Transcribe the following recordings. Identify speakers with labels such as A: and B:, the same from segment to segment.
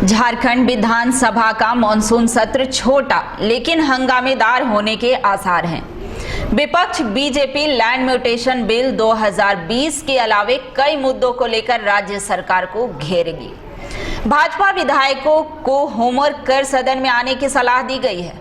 A: झारखंड विधानसभा का मॉनसून सत्र छोटा लेकिन हंगामेदार होने के आसार हैं। विपक्ष बीजेपी लैंड म्यूटेशन बिल 2020 के अलावे कई मुद्दों को लेकर राज्य सरकार को घेरेगी। भाजपा विधायकों को होमवर्क कर सदन में आने की सलाह दी गई है।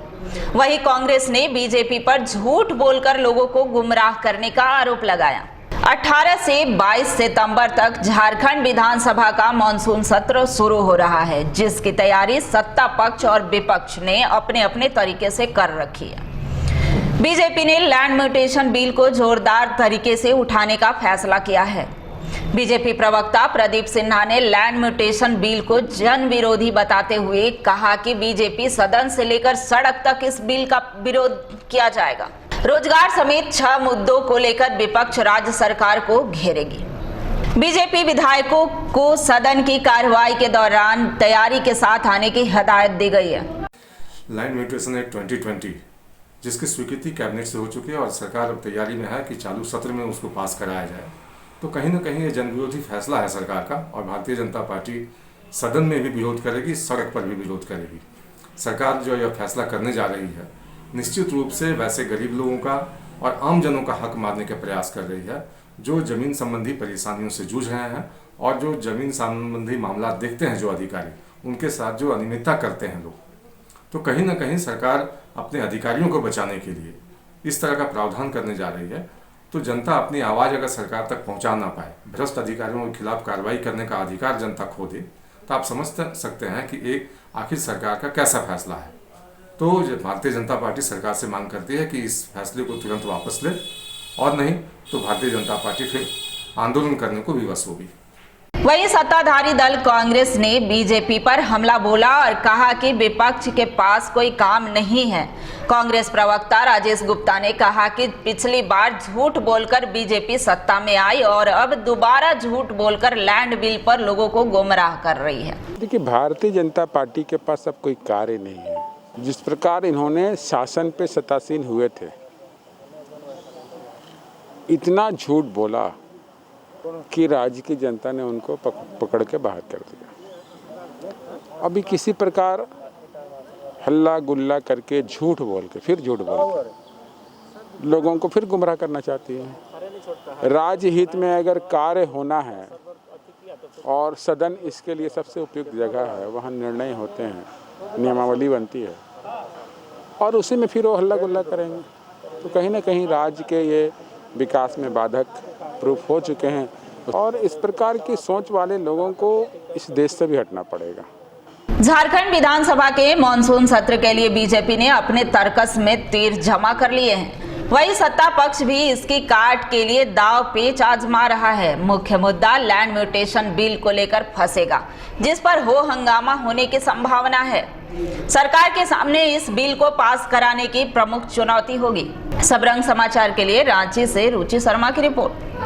A: वहीं कांग्रेस ने बीजेपी पर झूठ बोलकर लोगों को गुमराह करने का आरोप लगाया। 18 से 22 सितंबर तक झारखंड विधानसभा का मॉनसून सत्र शुरू हो रहा है, जिसकी तैयारी सत्ता पक्ष और विपक्ष ने अपने अपने तरीके से कर रखी है। बीजेपी ने लैंड म्यूटेशन बिल को जोरदार तरीके से उठाने का फैसला किया है। बीजेपी प्रवक्ता प्रदीप सिन्हा ने लैंड म्यूटेशन बिल को जन विरोधी बताते हुए कहा कि बीजेपी सदन से लेकर सड़क तक इस बिल का विरोध किया जाएगा। रोजगार समेत 6 मुद्दों को लेकर विपक्ष राज्य सरकार को घेरेगी। बीजेपी विधायकों को सदन की कार्रवाई के दौरान तैयारी के साथ आने की हिदायत दी गई है।
B: लैंड म्यूटेशन एक्ट 2020 जिसकी स्वीकृति कैबिनेट से हो चुकी है और सरकार अब तैयारी में है कि चालू सत्र में उसको पास कराया जाए, तो कहीं ना कहीं ये जनविरोधी फैसला है सरकार का और भारतीय जनता पार्टी सदन में भी विरोध करेगी, सड़क पर भी विरोध करेगी। सरकार जो यह फैसला करने जा रही है निश्चित रूप से वैसे गरीब लोगों का और आम जनों का हक मारने के प्रयास कर रही है, जो जमीन संबंधी परेशानियों से जूझ रहे हैं और जो जमीन संबंधी मामला देखते हैं जो अधिकारी, उनके साथ जो अनियमितता करते हैं लोग, तो कहीं ना कहीं सरकार अपने अधिकारियों को बचाने के लिए इस तरह का प्रावधान करने जा रही है। तो जनता अपनी आवाज़ अगर सरकार तक पहुंचा ना पाए, भ्रष्ट अधिकारियों के खिलाफ कार्रवाई करने का अधिकार जनता खो दे, तो आप समझ सकते हैं कि एक आखिर सरकार का कैसा फैसला है। तो भारतीय जनता पार्टी सरकार से मांग करती है कि इस फैसले को तुरंत वापस ले, और नहीं तो भारतीय जनता पार्टी फिर आंदोलन करने को विवश होगी।
A: वहीं सत्ताधारी दल कांग्रेस ने बीजेपी पर हमला बोला और कहा कि विपक्ष के पास कोई काम नहीं है। कांग्रेस प्रवक्ता राजेश गुप्ता ने कहा कि पिछली बार झूठ बोलकर बीजेपी सत्ता में आई और अब दोबारा झूठ बोलकर लैंड बिल पर लोगों को गुमराह कर रही है।
C: देखिए, भारतीय जनता पार्टी के पास अब कोई कार्य नहीं है। जिस प्रकार इन्होंने शासन पे सत्तासीन हुए थे, इतना झूठ बोला कि राज्य की जनता ने उनको पकड़ के बाहर कर दिया। अभी किसी प्रकार हल्ला गुल्ला करके झूठ बोल के फिर झूठ बोल के लोगों को फिर गुमराह करना चाहती है। राज्य हित में अगर कार्य होना है और सदन इसके लिए सबसे उपयुक्त जगह है, वहाँ निर्णय होते हैं, नियमावली बनती है और उसी में फिर वो हल्ला गुल्ला करेंगे, तो कहीं ना कहीं राज्य के ये विकास में बाधक प्रूफ हो चुके हैं और इस प्रकार की सोच वाले लोगों को इस देश से भी हटना पड़ेगा।
A: झारखंड विधानसभा के मॉनसून सत्र के लिए बीजेपी ने अपने तर्कस में तीर जमा कर लिए हैं। वही सत्ता पक्ष भी इसकी काट के लिए दाव पेच आजमा रहा है। मुख्य मुद्दा लैंड म्यूटेशन बिल को लेकर फंसेगा, जिस पर हो हंगामा होने की संभावना है। सरकार के सामने इस बिल को पास कराने की प्रमुख चुनौती होगी। सबरंग समाचार के लिए रांची से रुचि शर्मा की रिपोर्ट।